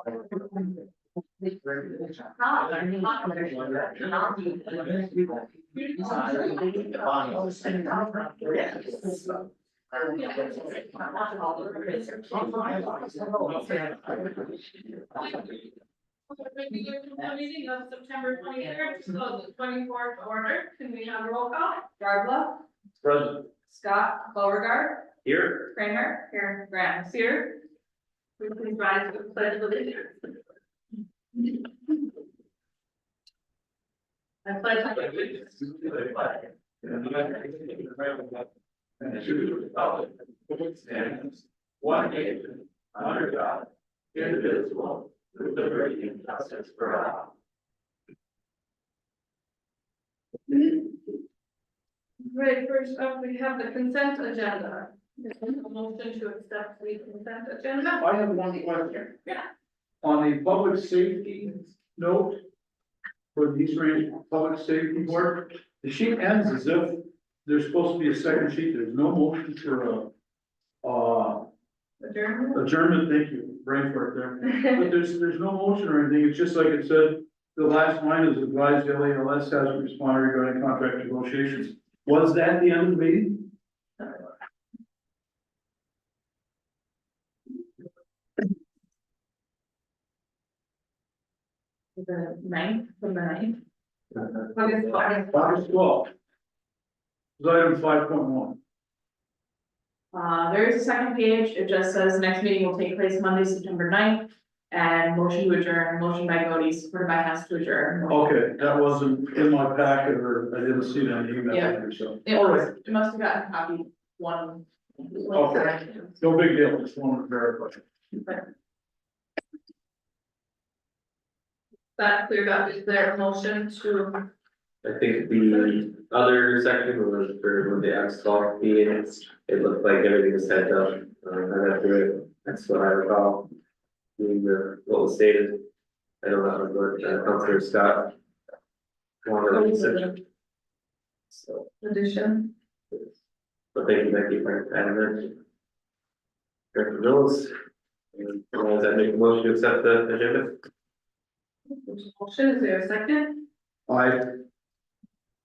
Meeting of September 23rd, 2024 order. Can we have a roll call? Garbla. Present. Scott Beauregard. Here. Kramer. Here. Grant is here. We please rise to the pledge of allegiance. I pledge allegiance to the flag and the United States of America, and to the republic for which stands one nation under God, indivisible, with liberty and justice for all. Right, first up, we have the consent agenda. A motion to accept the consent agenda. I have one question. Yeah. On the public safety note. For the East Range Public Safety Board, the sheet ends as if there's supposed to be a second sheet, there's no motion for Adjournment. adjournment, thank you, brain fart there. But there's no motion or anything, it's just like it said, the last line is advised LALS has responded regarding contract negotiations. Was that the end of the meeting? The ninth, from the ninth. August 12th. Item 5.1. There is a second page, it just says next meeting will take place Monday, September 9th. And motion to adjourn, motion by Godey, supported by Hess to adjourn. Okay, that wasn't in my packet, or I didn't see it on the email Yeah. either, so. It All was, right. it must have gotten copied one. Okay. No big deal, just wanted to verify. That cleared up, is there a motion to? I think the other section was for when the X-Talk meetings, it looked like everything was set up, I went through it, that's what I recall. What was stated, I know that was what, Councilor Scott. wanted to say. So, Addition. but thank you, Becky, for adding that. Director Mills, and as I make a motion to accept the agenda. Motion, is there a second? Aye.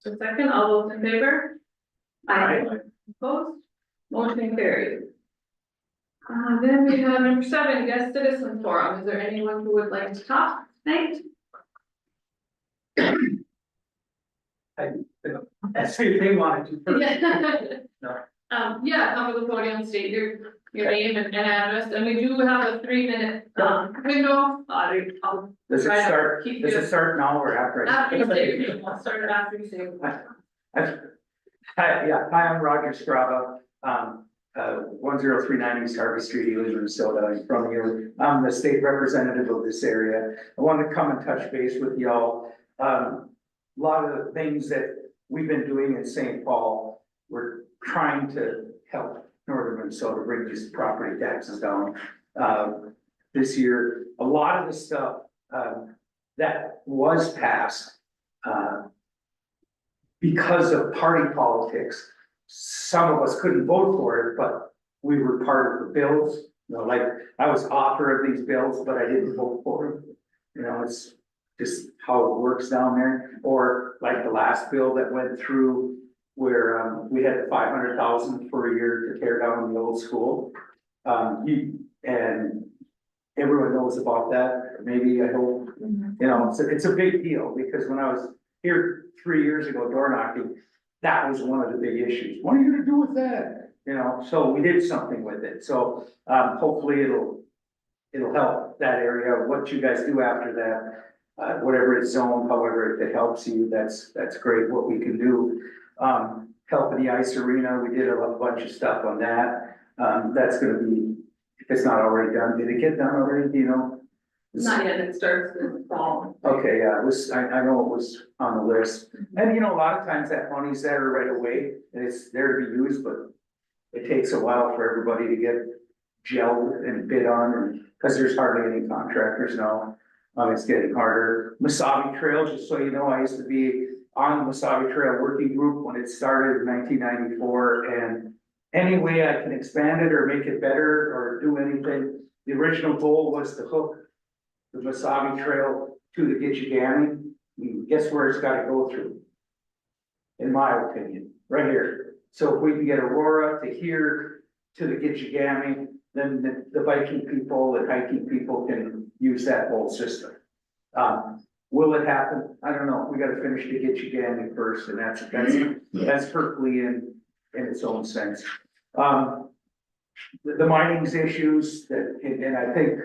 A second, all those in favor? Aye. Opposed? Motion carried. Then we have number 7, guest citizen forum. Is there anyone who would like to talk tonight? That's what they wanted to. Yeah. No. Yeah, come to the podium, state your name and address, and we do have a 3-minute, window. I'll Does it try to start, keep does you. it start now or after? After you say your name, I'll start it after you say your name. Hi, I'm Roger Strava, 1039 East Harvey Street, Ely, Minnesota. I'm from here. I'm the state representative of this area. I wanted to come and touch base with y'all. A lot of the things that we've been doing in St. Paul, we're trying to help northern Minnesota bring these property taxes down. This year, a lot of the stuff that was passed because of party politics, some of us couldn't vote for it, but we were part of the bills. You know, like I was author of these bills, but I didn't vote for them. You know, it's just how it works down there. Or like the last bill that went through where we had the 500,000 for a year to tear down the old school. And everyone knows about that, maybe, I hope, you know, it's a big deal, because when I was here 3 years ago door knocking, that was one of the big issues. What are you gonna do with that? You know, so we did something with it, so hopefully it'll help that area. What you guys do after that, whatever it's zoned, however, if it helps you, that's great what we can do. Helping the ice arena, we did a bunch of stuff on that. That's gonna be, if it's not already done, did it get done already, do you know? Not yet, it starts in the fall. Okay, yeah, it was, I know it was on the list, and you know, a lot of times that money's there right away, and it's there to be used, but it takes a while for everybody to get gelled and bid on, and, cause there's hardly any contractors now. It's getting harder. Mesabi Trail, just so you know, I used to be on the Mesabi Trail Working Group when it started in 1994, and any way I can expand it or make it better or do anything. The original goal was to hook the Wasabi Trail to the Gitchigami, guess where it's gotta go through? In my opinion, right here. So if we can get Aurora to here, to the Gitchigami, then the biking people and hiking people can use that whole system. Will it happen? I don't know. We gotta finish the Gitchigami first, and that's Herculean in its own sense. The mining's issues that, and I think,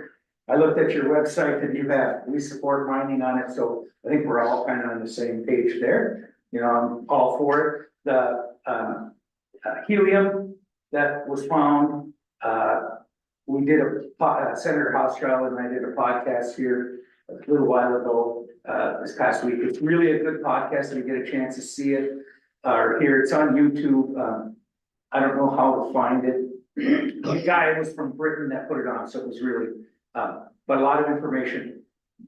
I looked at your website and you have, we support mining on it, so I think we're all kind of on the same page there. You know, I'm all for it. The, helium that was found, we did Senator Hostral and I did a podcast here a little while ago, this past week. It's really a good podcast. If you get a chance to see it, or hear, it's on YouTube. I don't know how to find it. The guy was from Britain that put it on, so it was really, but a lot of information.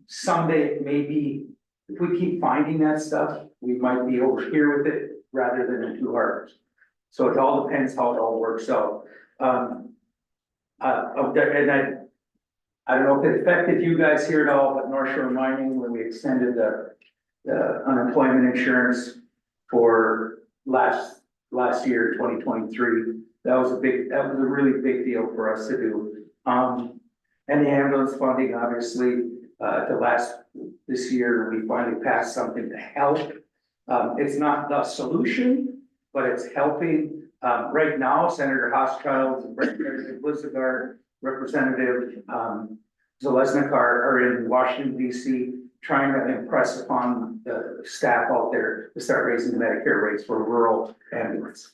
Someday, maybe, if we keep finding that stuff, we might be over here with it rather than in Two Harbors. So it all depends how it all works out. And I don't know if it affected you guys here at all, but North Shore Mining, when we extended the unemployment insurance for last year, 2023, that was a really big deal for us to do. And the ambulance funding, obviously, this year, we finally passed something to help. It's not the solution, but it's helping. Right now, Senator Hochschild, Representative Blizzard, Representative Zalesnik are in Washington DC, trying to impress upon the staff out there to start raising the Medicare rates for rural ambulance.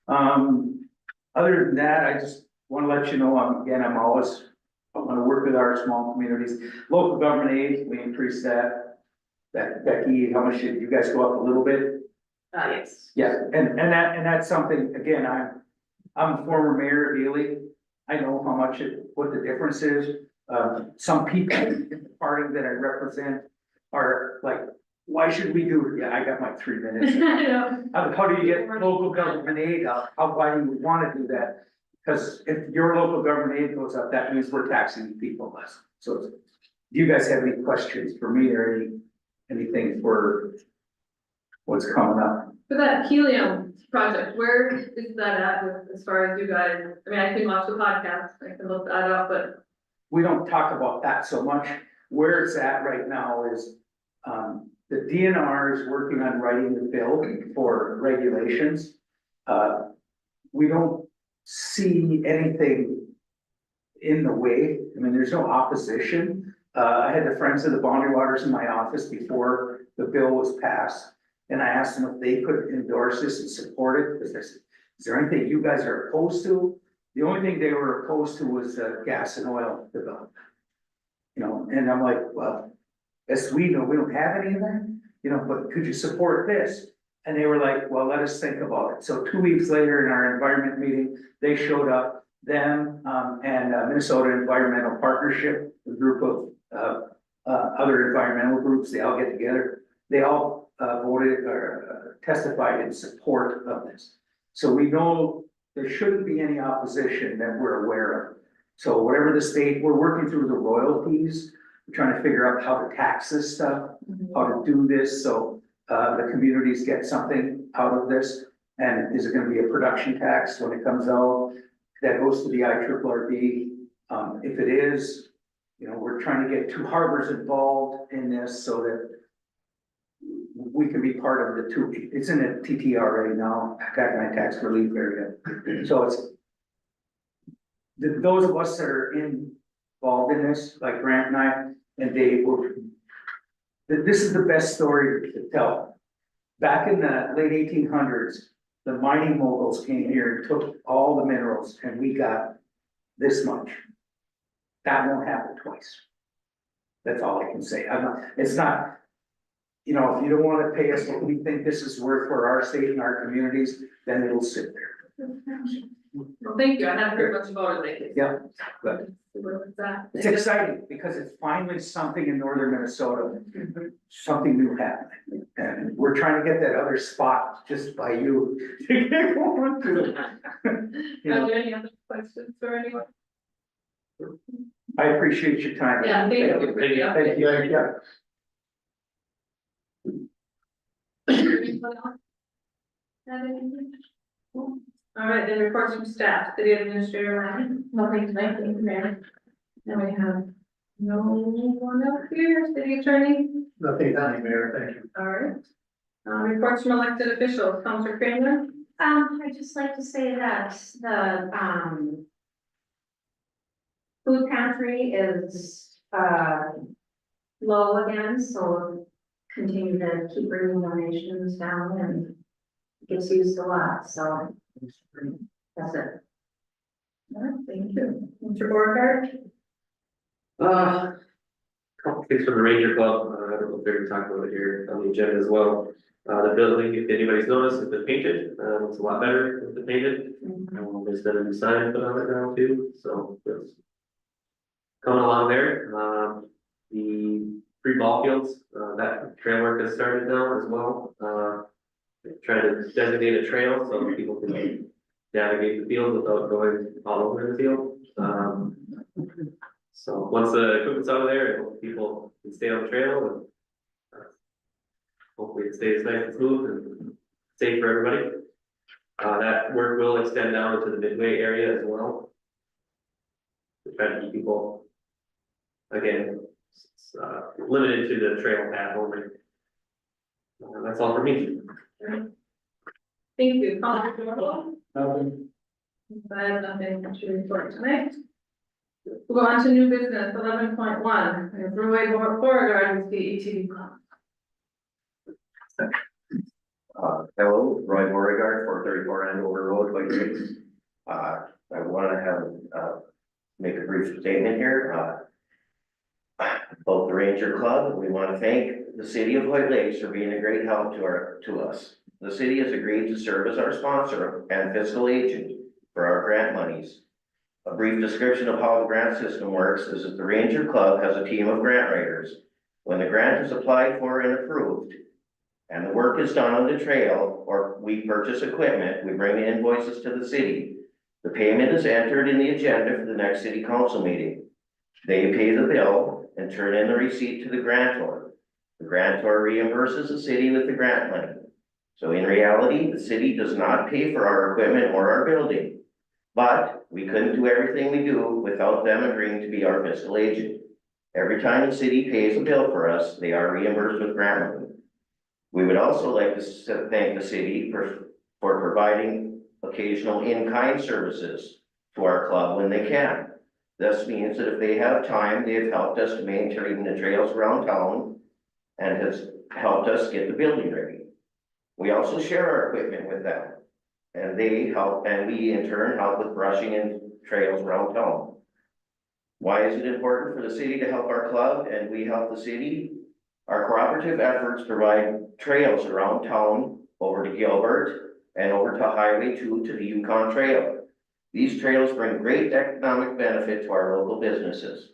Other than that, I just want to let you know, I'm gonna work with our small communities. Local government aid, we increased that. Becky, how much did you guys go up a little bit? Yes. Yeah, and that's something, again, I'm a former mayor of Ely. I know what the difference is. Some people in the party that I represent are like, why should we do it? Yeah, I got my 3 minutes. I know. How do you get local government aid up? Why do you want to do that? Because if your local government aid goes up, that means we're taxing people less. So do you guys have any questions for me or anything for what's coming up? For that helium project, where is that at as far as you guys, I mean, I can watch the podcast, I can look that up, but. We don't talk about that so much. Where it's at right now is, the DNR is working on writing the bill for regulations. We don't see anything in the way. I mean, there's no opposition. I had the Friends of the Boundary Waters in my office before the bill was passed. And I asked them if they could endorse this and support it, because is there anything you guys are opposed to? The only thing they were opposed to was gas and oil development. You know, and I'm like, well, as we know, we don't have any of that, you know, but could you support this? And they were like, well, let us think about it. So 2 weeks later in our environment meeting, they showed up, them and Minnesota Environmental Partnership, a group of other environmental groups, they all get together. They all voted or testified in support of this. So we know there shouldn't be any opposition that we're aware of. So whatever the state, we're working through the royalties, we're trying to figure out how to tax this stuff, how to do this, so the communities get something out of this. And is it gonna be a production tax when it comes out? That goes to the IRRB. If it is, you know, we're trying to get Two Harbors involved in this so that we can be part of the two. It's in a TTRA now, Taconite Tax Relief Area. So it's those of us that are involved in this, like Grant and I, and Dave, this is the best story to tell. Back in the late 1800s, the mining moguls came here and took all the minerals, and we got this much. That won't happen twice. That's all I can say. It's not, you know, if you don't want to pay us what we think this is worth for our state and our communities, then it'll sit there. Well, thank you, I haven't heard much about it lately. Yeah, but Where was that? it's exciting because it's finally something in northern Minnesota, something new happening. And we're trying to get that other spot just by you to get going to. You Are know, there any other questions for anyone? I appreciate your time. Yeah, thank you. Thank you. Thank you, yeah. Anyone else? Have anything? All right, then reports from staff, city administrator, Ryan. Nothing tonight, thank you, Mayor. And we have no one up here, city attorney, Nothing, Mayor, thank you. all right. Reports from elected officials, Counselor Kramer. I'd just like to say that the, food pantry is, low again, so continue to keep bringing donations down and it gets used a lot, so that's it. All right, thank you. Mr. Borgard. Couple things from the Ranger Club, I don't know if they're gonna talk about it here on the agenda as well. The building, if anybody's noticed, has been painted, it's a lot better with the painted. There's been a new sign put on it now too, so it's coming along there. The free ball fields, that trail work has started now as well. Trying to designate a trail so people can navigate the field without going all over the field. So once the equipment's out of there, people can stay on the trail and hopefully it stays nice and smooth and safe for everybody. That work will extend down to the Midway area as well. To try to keep people, again, limited to the trail path only. That's all for me. Thank you, Counselor Dorval. Nothing. I have nothing to report tonight. We'll go on to new business, 11.1, Roy Beauregard with the ETV Club. Hello, Roy Beauregard, 434 Andover Road, White Lakes. I want to have, make a brief statement here. About the Ranger Club, we want to thank the city of White Lakes for being a great help to us. The city has agreed to serve as our sponsor and fiscal agent for our grant monies. A brief description of how the grant system works is that the Ranger Club has a team of grant writers. When the grant is applied for and approved, and the work is done on the trail, or we purchase equipment, we bring the invoices to the city. The payment is entered in the agenda for the next city council meeting. They pay the bill and turn in the receipt to the grantor. The grantor reimburses the city with the grant money. So in reality, the city does not pay for our equipment or our building. But we couldn't do everything we do without them agreeing to be our fiscal agent. Every time the city pays a bill for us, they are reimbursed with grant money. We would also like to thank the city for providing occasional in-kind services to our club when they can. This means that if they have time, they have helped us to maintain the trails around town and has helped us get the building ready. We also share our equipment with them, and they help, and we in turn help with brushing and trails around town. Why is it important for the city to help our club and we help the city? Our cooperative efforts provide trails around town over to Gilbert and over to Highway 2 to the Yukon Trail. These trails bring great economic benefit to our local businesses.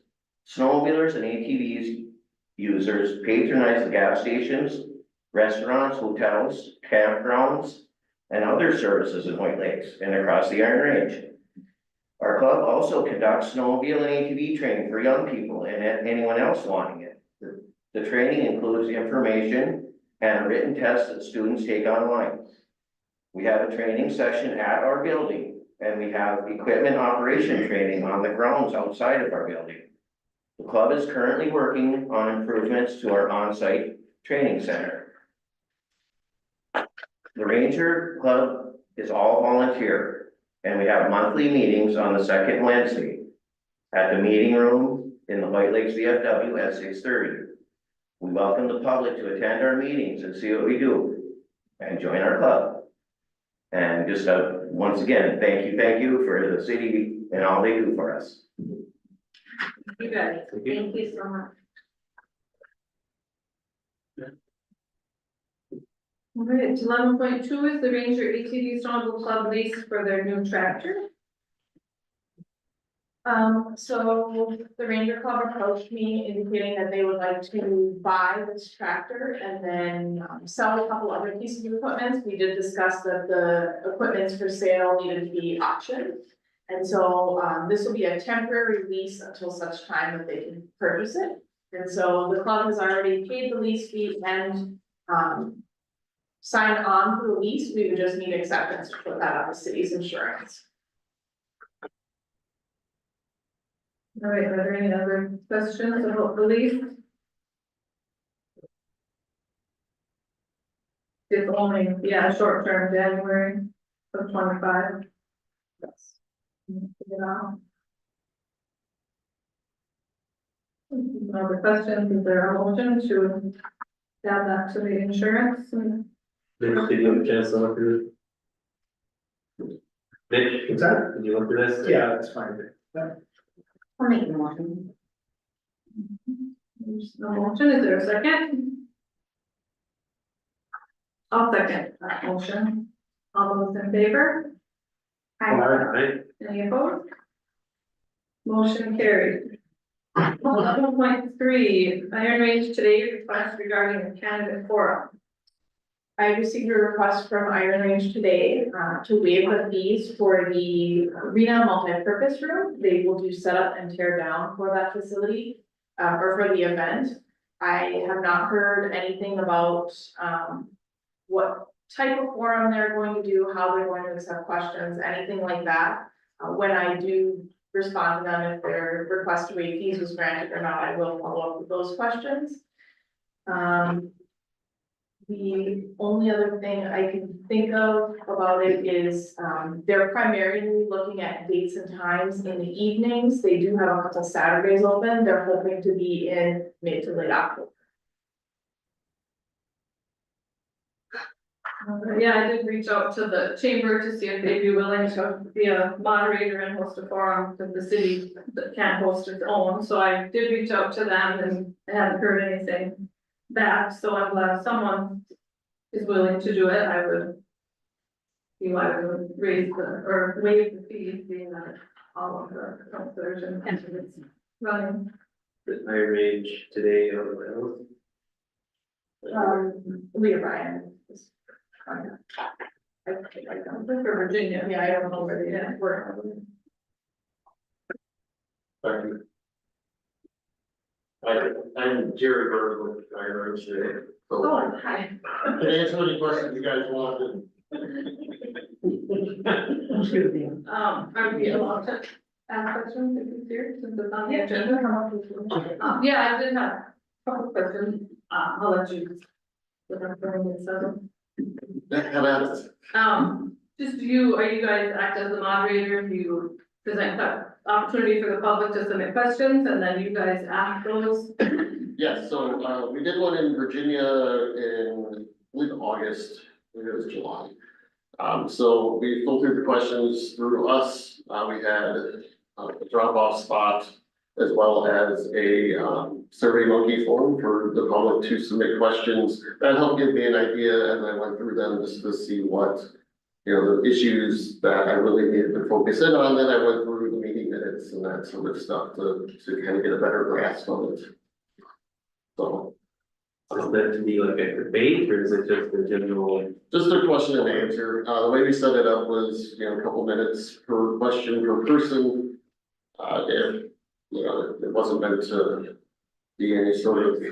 Snowmobilers and ATVs users patronize the gas stations, restaurants, hotels, campgrounds, and other services in White Lakes and across the Iron Range. Our club also conducts snowmobile and ATV training for young people and anyone else wanting it. The training includes information and a written test that students take online. We have a training session at our building, and we have equipment operation training on the grounds outside of our building. The club is currently working on improvements to our on-site training center. The Ranger Club is all volunteer, and we have monthly meetings on the second Wednesday at the meeting room in the White Lakes VFW at 6:30. We welcome the public to attend our meetings and see what we do and join our club. And just once again, thank you for the city and all they do for us. You guys. Thank you so much. All right, 11.2 is the Ranger ATV Snowmobile Club lease for their new tractor. So the Ranger Club approached me indicating that they would like to buy this tractor and then sell a couple other pieces of equipment. We did discuss that the equipment for sale needed to be auctioned. And so, this will be a temporary lease until such time that they can purchase it. And so the club has already paid the lease fee and, signed on for the lease. We would just need acceptance to put that on the city's insurance. All right, are there any other questions about the lease? It's only, yeah, short term, January of 25. Yes. No other questions, is there a motion to add that to the insurance? Mitch, did you have a chance to look through it? Mitch? What's that? Did you look through this? Yeah, that's fine. I'll make the motion. There's no motion, is there a second? I'll second that motion. All those in favor? Alright, Any opposed? Motion carried. 11.3, Iron Range today request regarding a candidate forum. I received a request from Iron Range today, to waive the fees for the arena multi-purpose room. They will do setup and tear down for that facility, or for the event. I have not heard anything about, what type of forum they're going to do, how they're going to accept questions, anything like that. When I do respond to them, if their request to waive fees was granted or not, I will follow up with those questions. The only other thing I can think of about it is, they're primarily looking at dates and times in the evenings. They do have a couple Saturdays open. They're hoping to be in mid to late October. Yeah, I did reach out to the chamber to see if they'd be willing to be a moderator and host a forum, because the city can't host its own, so I did reach out to them and I haven't heard anything back, so I'm glad someone is willing to do it. I would would raise or waive the fees, being that all of the counselors and candidates running. the Iron Range today on the Leah Bryan. I don't think for Virginia, Yeah, I don't know where they were. I'm Jerry Bird with Iron Range today. So oh, hi. I can answer any questions you guys want. Are we allowed to ask questions if it's here, since it's on the agenda? Yeah, I did have a couple questions, I'll let you. Look up for me, so. Have at it. Just are you guys act as the moderator, do you present that opportunity for the public to submit questions, and then you guys ask those? Yes, so, we did one in Virginia in, I believe, August, maybe it was July. So we filtered the questions through us, we had a drop-off spot as well as a, survey monkey form for the public to submit questions. That helped give me an idea, and I went through them just to see what, the issues that I really needed to focus in on. Then I went through the meeting minutes and that sort of stuff to kind of get a better grasp of it. So, Is that to be like a debate, or is it just a general? just a question and answer. The way we set it up was, a couple minutes per question per person. If, it wasn't meant to be any sort of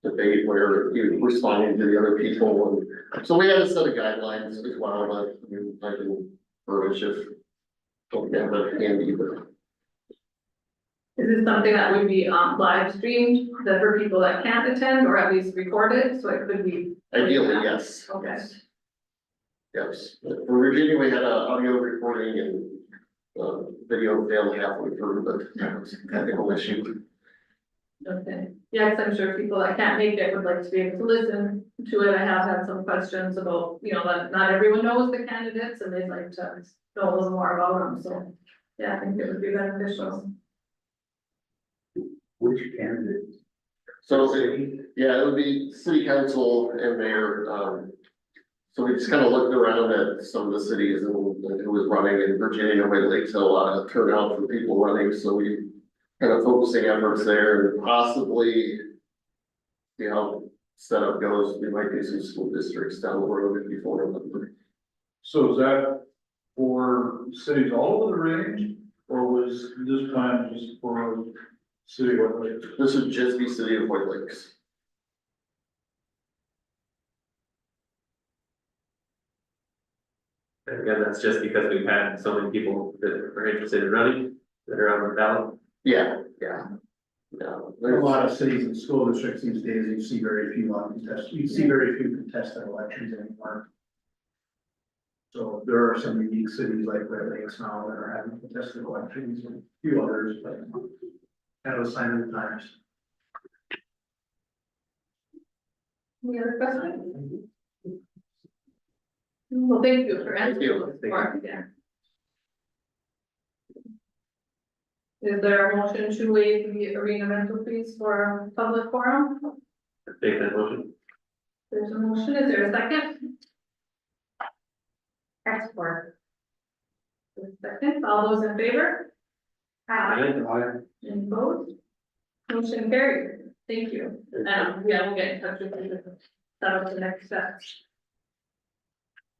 debate where you're responding to the other people. And so we had a set of guidelines as well, but I can furnish if don't have that handy, but Is this something that would be live streamed, that for people that can't attend, or at least recorded, so it could be? ideally, yes. Okay. Yes, for Virginia, we had a audio recording and video failed halfway through, but that was a technical issue. Okay, yeah, because I'm sure people that can't make it would like to be able to listen to it. I have had some questions about, that not everyone knows the candidates and they'd like to know a little more about them, so. Yeah, I think it would be beneficial. Which candidate? So, yeah, it would be city council and mayor, so we just kind of looked around at some of the cities and who was running in Virginia, White Lakes, had a lot of turnout for people running, so we kind of focusing efforts there and possibly see how setup goes. We might do some school districts down the road before November. So is that for cities all over the range, or was this plan just for city of White Lake? This would just be city of White Lakes. And again, that's just because we've had so many people that are interested in running, that are on the ballot. Yeah, yeah. No, A lot of cities and school districts these days, you see very few uncontested, you see very few contested elections anymore. So there are some unique cities like Red Lakes now that are having contested elections, and a few others, but kind of a sign of the times. Any other questions? Well, thank you for answering. Yeah. Is there a motion to waive the arena rental fees for a public forum? Take that motion. There's a motion, is there a second? Export. Second, all those in favor? Any opposed? Motion carried, thank you. Yeah, we'll get in touch with you. That was the next step.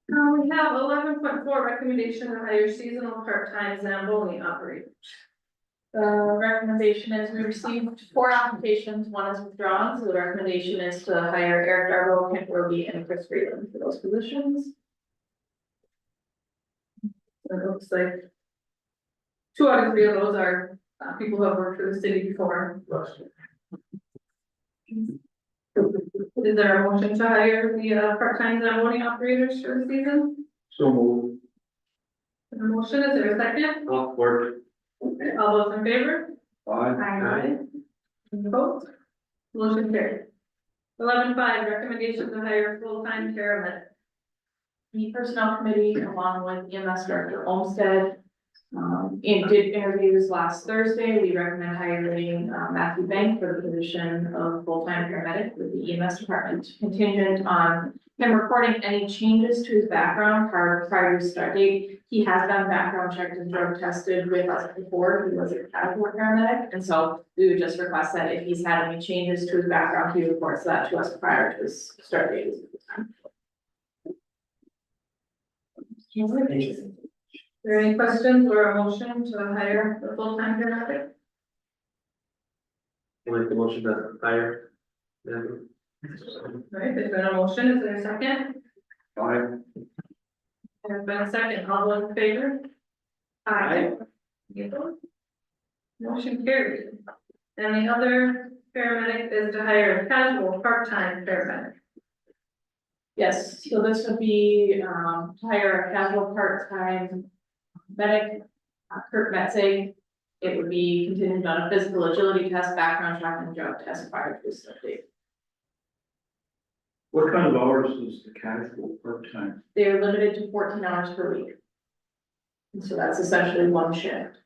We have 11.4 recommendation to hire seasonal part-time Zamboni operators. The recommendation is we received 4 applications, 1 is withdrawn, so the recommendation is to hire Eric Darbo, Kent Roby, and Chris Freeland for those positions. It looks like 2 out of 3 of those are people who have worked for the city before. Is there a motion to hire the part-time Zamboni operators for the season? So move. A motion, is there a second? All for Okay, all those in favor? Aye. Opposed? Motion carried. 11.5, recommendation to hire full-time paramedic. The personnel committee, along with EMS Director Olmsted, did interviews last Thursday. We recommend hiring Matthew Bank for the position of full-time paramedic with the EMS department, contingent on him reporting any changes to his background prior to his start date. He has done background checked and drug tested with us before. He was a casual paramedic, and so we would just request that if he's had any changes to his background, he reports that to us prior to his start date. Is there any questions or a motion to hire the full-time paramedic? I'll make the motion to hire. Yeah. Right, there's been a motion, is there a second? There's been a second, all those in favor? Aye. Any opposed? Motion carried. And the other paramedic is to hire a casual part-time paramedic. Yes, so this would be, to hire a casual part-time medic, Kurt Metzig. It would be contingent on a physical agility test, background check, and drug test prior to his start date. What kind of hours is the casual part-time? They are limited to 14 hours per week. And so that's essentially 1 shift.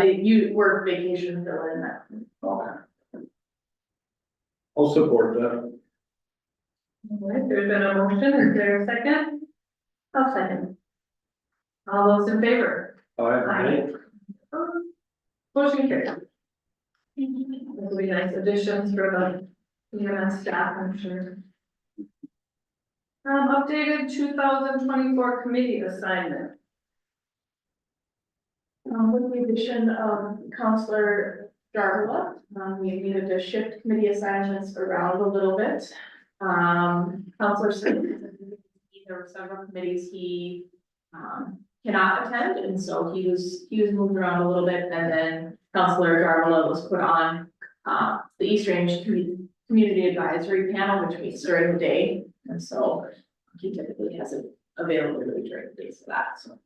You work vacation fill in that. Okay. I'll support that. All right, there's been a motion, is there a second? I'll second. All those in favor? Aye. Motion carried. This will be nice additions for the EMS staff, I'm sure. Updated 2024 committee assignment. With the addition of Counselor Darla, we needed to shift committee assignments around a little bit. Counselor said there were several committees he cannot attend, and so he was moved around a little bit, and then Counselor Darla was put on the East Range Community Advisory Panel, which meets during the day, and so he typically has it availability during the days of that, so.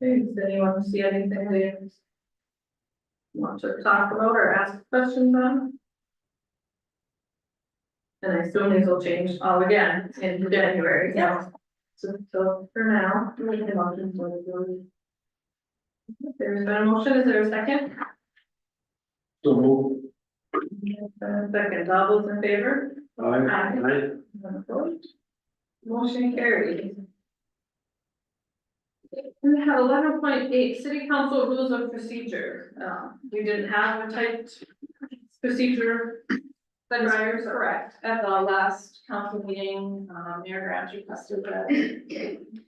Okay, does anyone see anything they want to talk about or ask questions on? And I assume these will change all again in January, yeah. So for now, we can motion for the board. There's been a motion, is there a second? So move. Second, all those in favor? Aye. None opposed? Motion carried. We have 11.8 city council rules of procedure. We didn't have a typed procedure The Briar's correct. At the last council meeting, Mayor Grant requested that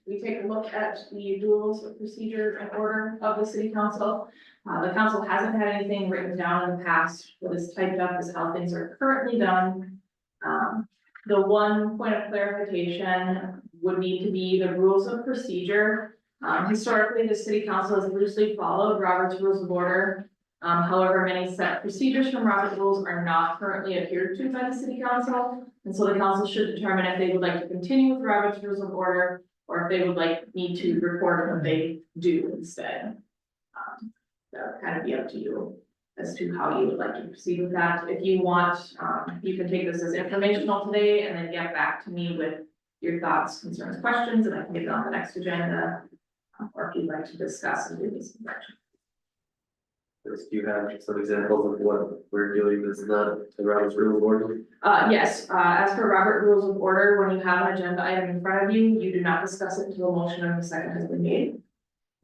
we take a look at the rules of procedure and order of the city council. The council hasn't had anything written down in the past. What is typed up is how things are currently done. The one point of clarification would need to be the rules of procedure. Historically, the city council has loosely followed Robert's Rules of Order. However, many set procedures from Robert's rules are not currently adhered to by the city council. And so the council should determine if they would like to continue with Robert's Rules of Order, or if they would like me to report what they do instead. That would kind of be up to you as to how you would like to proceed with that. If you want, you can take this as informational today and then get back to me with your thoughts, concerns, questions, and I can get it on the next agenda. Or if you'd like to discuss and do this. Do you have some examples of what we're doing that's not the Robert's Rule of Order? Yes, as for Robert Rules of Order, when you have an agenda item in front of you, you do not discuss it until a motion and a second has been made.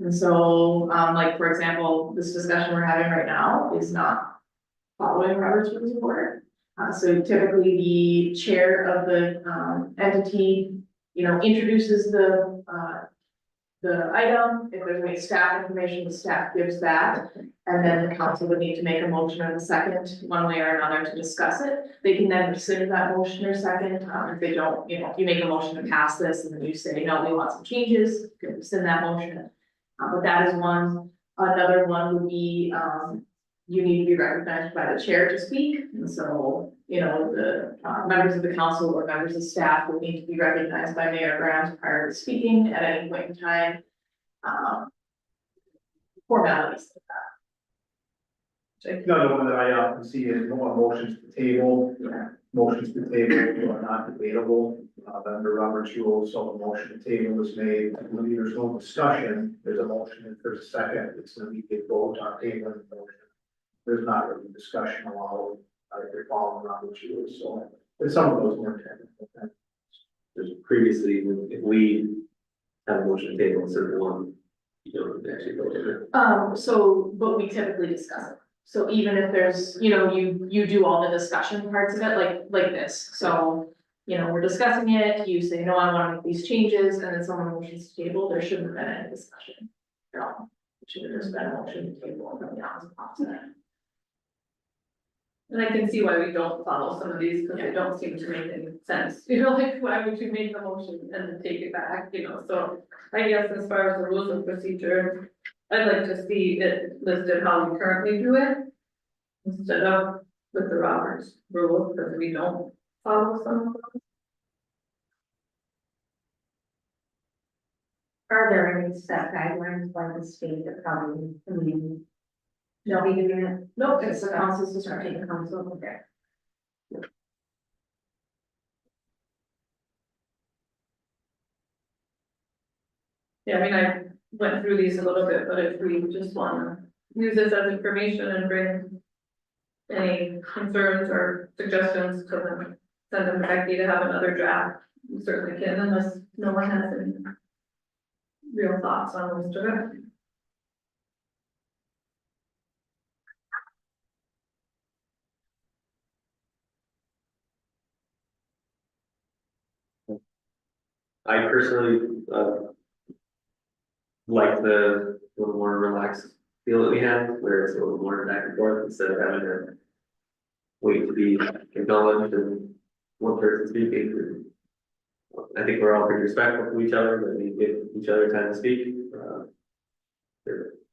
And so, like, for example, this discussion we're having right now is not following Robert's Rules of Order. So typically the chair of the, entity, introduces the item. If there's any staff information, the staff gives that. And then the council would need to make a motion in a second, one way or another, to discuss it. They can then rescind that motion or second. If they don't, if you make a motion to pass this and then you say, no, we want some changes, you can rescind that motion. But that is one. Another one would be, you need to be recognized by the chair to speak. And so, the members of the council or members of staff will need to be recognized by Mayor Grant prior to speaking at any point in time. Formalities like that. Another one that I often see is motions to table. Yeah. Motions to table are not debatable, under Robert's rules, so a motion to table is made, when there's no discussion, there's a motion, if there's a second, it's an immediate vote on tabling the motion. There's not really discussion allowed, if you're following Robert's rules, so, but some of those more technical things. There's previously, if we have a motion to table a certain one, you don't actually vote on it. But we typically discuss it. So even if there's, you do all the discussion parts of it, like this, so. We're discussing it, you say, no, I wanna make these changes, and then someone motions to table, there shouldn't have been any discussion at all. It should have just been a motion to table from the opposite. And I can see why we don't follow some of these, because they don't seem to make any sense, like, why would you make the motion and then take it back, so. I guess as far as the rules of procedure, I'd like to see it listed how we currently do it. Instead of with the Roberts rules, because we don't follow some of them. Are there any set guidelines by the state that probably, don't be doing it? Nope, it's the council's The discretion. council, okay. Yeah, I went through these a little bit, but if we just wanna use this as information and bring any concerns or suggestions to them, send them to Becky to have another draft, we certainly can, unless no one has any real thoughts on most of it. I personally, like the little more relaxed feel that we have, where it's a little more back and forth instead of having to wait to be acknowledged and one person speaking. I think we're all pretty respectful to each other, but we give each other time to speak.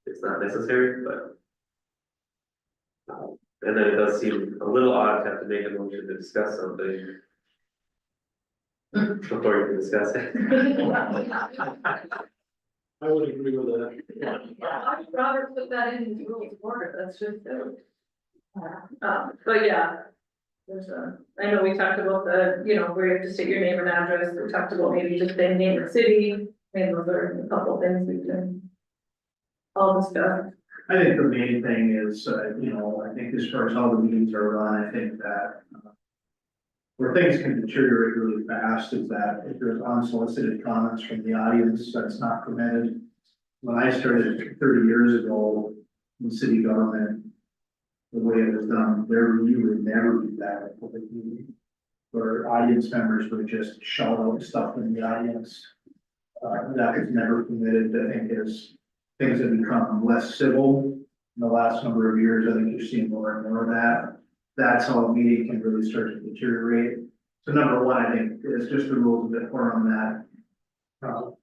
It's not necessary, but. And then it does seem a little odd to have to make a motion to discuss something. Before you can discuss it. I would agree with that. Robert put that in his rules of order, that's just so. But yeah. There's I know we talked about the, where you have to state your name and address, we talked about maybe just saying name of city, maybe those are a couple things we can. All discuss. I think the main thing is, I think as far as how the meetings are run, I think that. Where things can deteriorate really fast is that if there's unsolicited comments from the audience, that's not permitted. When I started 30 years ago in city government, the way it was done, you would never do that at a public meeting. Where audience members would just shout out stuff in the audience. That was never permitted, I think, as things have become less civil in the last number of years, I think you're seeing more and more of that. That's how a meeting can really start to deteriorate. So number one, I think, is just the rules a bit more on that.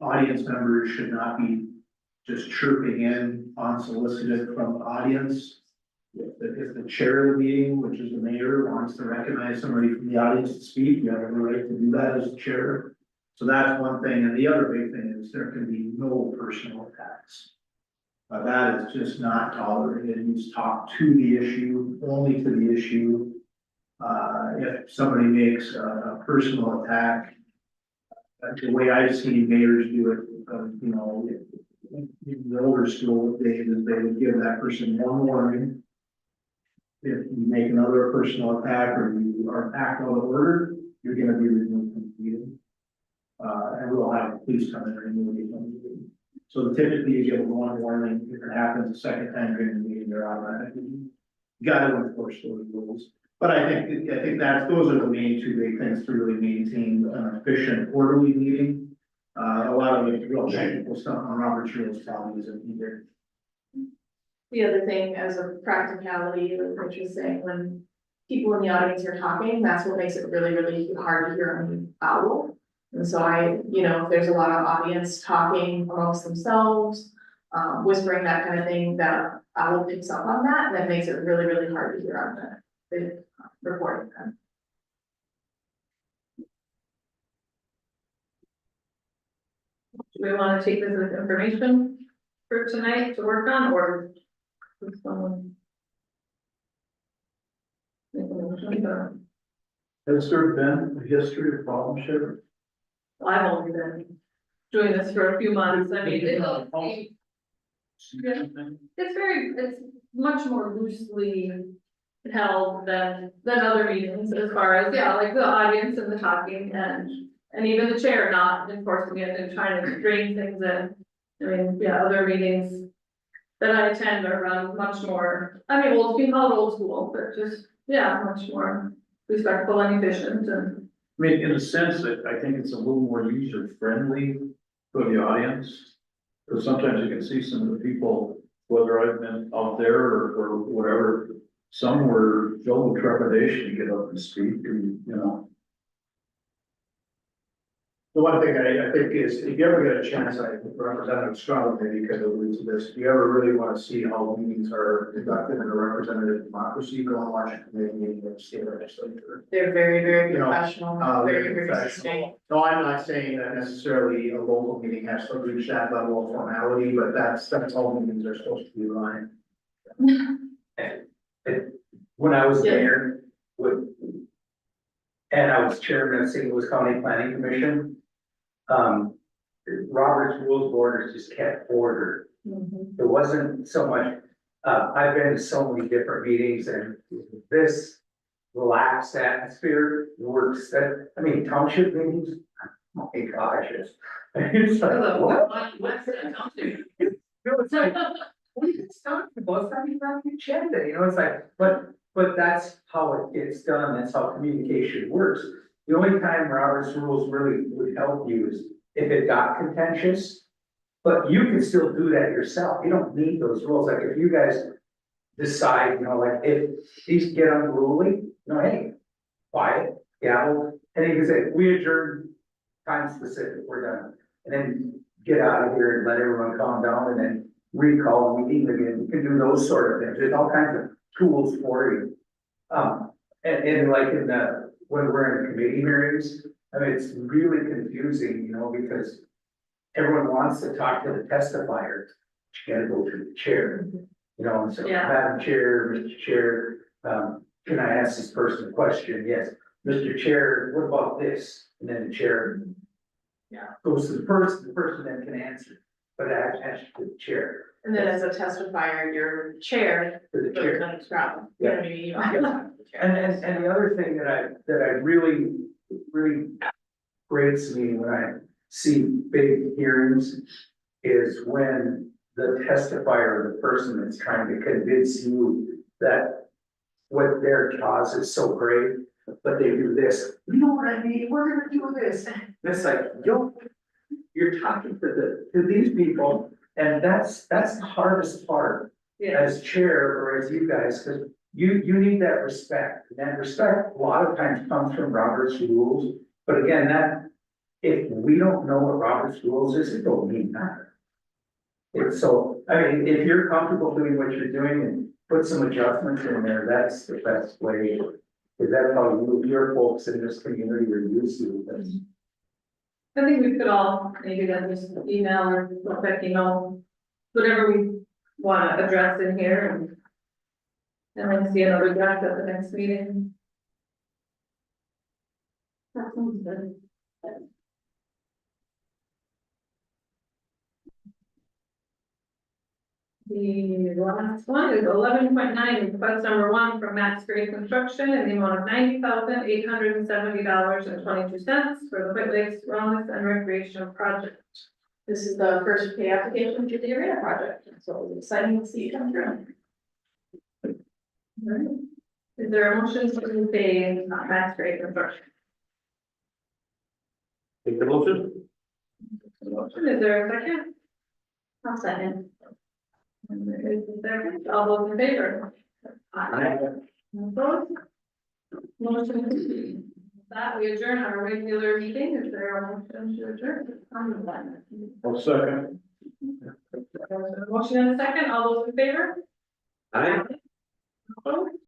Audience members should not be just chirping in unsolicited from the audience. If the chair of the meeting, which is the mayor, wants to recognize somebody from the audience to speak, you have the right to do that as the chair. So that's one thing, and the other big thing is there can be no personal attacks. That is just not tolerated, you just talk to the issue, only to the issue. If somebody makes a personal attack, the way I've seen mayors do it, you know, in the older school days, is they would give that person one warning. If you make another personal attack or you are act out of order, you're gonna be removed from the meeting. And we'll have the police come in and remove you from the meeting. So typically you give them one warning, if it happens the second time during the meeting, they're automatically. You gotta enforce those rules. But I think those are the main two big things to really maintain an efficient, orderly meeting. A lot of the real technical stuff on Robert's rules probably isn't either. The other thing as a practicality, like Rich was saying, when people in the audience are talking, that's what makes it really, really hard to hear on the owl. And so if there's a lot of audience talking amongst themselves, whispering, that kind of thing, that owl picks up on that, and that makes it really, really hard to hear on the recording. Do we want to take this as information for tonight to work on, or? Would someone make a motion? Has there been a history of problem sharing? Well, I've only been doing this for a few months, I mean, it's much more loosely held than other meetings as far as, like the audience and the talking and even the chair not enforcing it and trying to rein things in. I mean, other meetings that I attend are run much more, old, we call it old school, but just, much more respectful and efficient and. I mean, in a sense, I think it's a little more user friendly for the audience. Because sometimes you can see some of the people, whether I've been out there or whatever, some were filled with trepidation to get up and speak and, The one thing I think is, if you ever get a chance, I think Representative Strong maybe could allude to this, if you ever really want to see how meetings are conducted in a representative democracy, go and watch a committee meeting of the state legislature. They're very, very You know, professional, very, very sustained. No, I'm not saying that necessarily a local meeting has to reach that level of formality, but that's how meetings are supposed to be run. when I was Yeah. mayor, and I was chairman of St. Louis County Planning Commission, Robert's Rules of Orders just kept order. Mhm. It wasn't so much, I've been to so many different meetings and this relaxed atmosphere works that, township meetings, oh my gosh, it's like, what? It's like, what are you talking about? It's not even on the agenda, it's like, but that's how it gets done, that's how communication works. The only time Robert's rules really would help you is if it got contentious. But you can still do that yourself, you don't need those rules, like if you guys decide, like if these get unruly, hey, quiet, gavel, and you can say, we adjourn, time specific, we're done. And then get out of here and let everyone calm down and then recall the meeting again, you can do those sort of things, there's all kinds of tools for you. And like when we're in committee hearings, it's really confusing, because everyone wants to talk to the testifier, you gotta go to the chair. And so, Yeah. Madam Chair, Mr. Chair, can I ask this person a question? Yes, Mr. Chair, what about this? And then the chair. Goes to the person then can answer, but actually to the chair. And then as a testifier, you're chair, To the but chair. you're kind of problem. You know what I mean? You don't have the chair. And the other thing that I really grates me when I see big hearings is when the testifier, the person that's trying to convince you that what their cause is so great, but they do this, you know what I mean, we're gonna do this. And it's like, yo, you're talking to these people, and that's the hardest part Yeah, as chair or as you guys, because you need that respect. And that respect a lot of times comes from Robert's rules, but again, that, if we don't know what Robert's rules is, it don't mean nothing. It's so, I mean, if you're comfortable doing what you're doing and put some adjustments in there, that's the best way. Because that's how your folks in this community are used to this. I think we could all, maybe then just email or let Becky know, whatever we wanna address in here and then see another draft at the next meeting. That sounds good. The last one is 11.9, request number 1 from Matt's Grade Construction in the amount of $90,870.22 for the White Lakes Wellness and Recreation Project. This is the first pay application to the arena project, so it's exciting to see it come through. Alright. Is there a motion to pay Matt's Grade Construction? Take the motion? Motion, is there a second? I'll second. And there is a second, all those in favor? Opposed? Motion carries. With that, we adjourn our regular meeting, is there a motion to adjourn? I'll second. Motion and a second, all those in favor? Aye. Opposed?